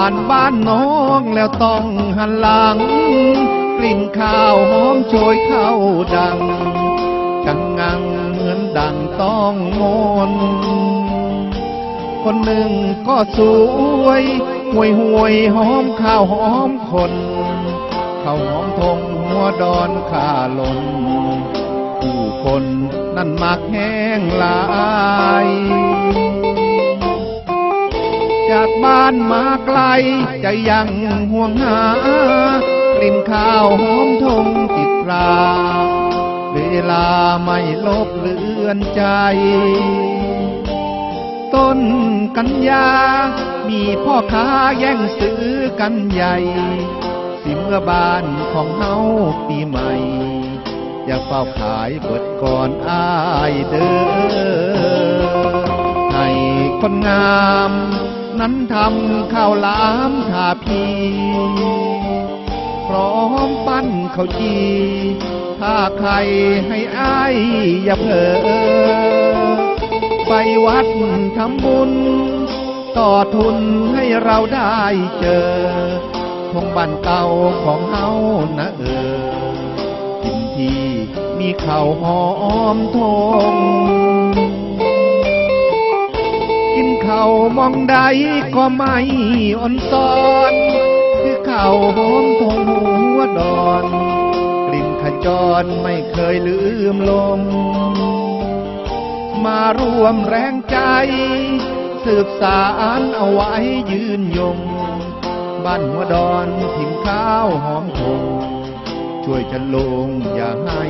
านบ้านน้องแล้วต้องหันหลังกลิ่นข้าวหอมโชยเข้าดังกังงังเหมือนดังต้องมนคนหนึ่งก็สวยห่วยห่วยหอมข้าวหอมคนข้าวหอมทงหัวดอนข้าหล่นผู้คนนั่นมักแห้งลายจากบ้านมาไกลจะยังห่วงหากลิ่นข้าวหอมทงติดตราเวลาไม่ลบเลือนใจต้นกัญญามีพ่อค้าแย่งซื้อกันใหญ่สิเมื่อบ้านของเฮาปีใหม่อยากเฝ้าขายเปิดก่อนอ้ายเด้อให้คนงามนั้นทำข้าวหลามทาพีพร้อมปั้นข้าวจีถ้าใครให้อ้ายอย่าเผลอไปวัดทำบุญต่อทุนให้เราได้เจอทงบ้านเก่าของเฮานะกินที่มีข้าวหอมทงกินข้าวมองใดก็ไม่อ่อนซ้อนคือข้าวหอมทงหัวดอนกลิ่นขจรไม่เคยลืมลงมาร่วมแรงใจสืบสานเอาไว้ยืนยงบ้านหัวดอนถิ่นข้าวหอมทงช่วยจันลงอย่าให้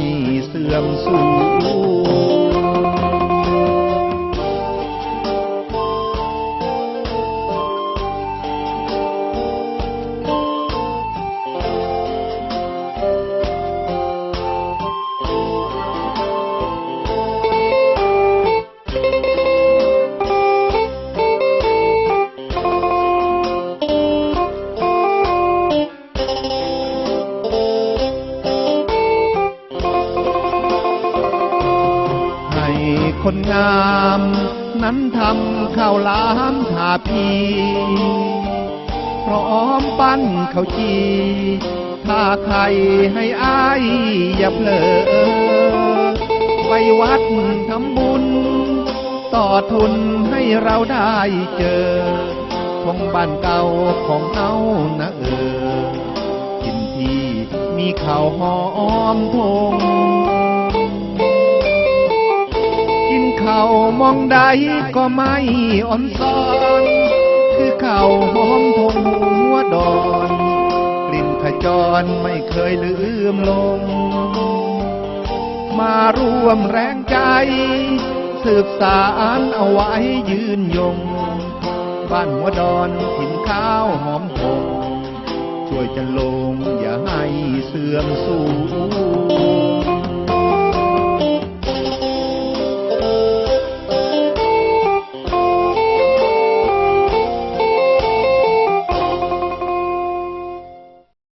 เสื่อมสูญคนงามนั้นทำข้าวหลามทาพีพร้อมปั้นข้าวจีถ้าใครให้อ้ายอย่าเผลอไปวัดทำบุญต่อทุนให้เราได้เจอของบ้านเก่าของเฮานะกินที่มีข้าวหอมทงข้าวมองใดก็ไม่อ่อนซ้อนคือข้าวหอมทงหัวดอนกลิ่นขจรไม่เคยลืมลงมาร่วมแรงใจสืบสานเอาไว้ยืนยงบ้านหัวดอนถิ่นข้าวหอมทงช่วยจันลงอย่าให้เสื่อมสูญ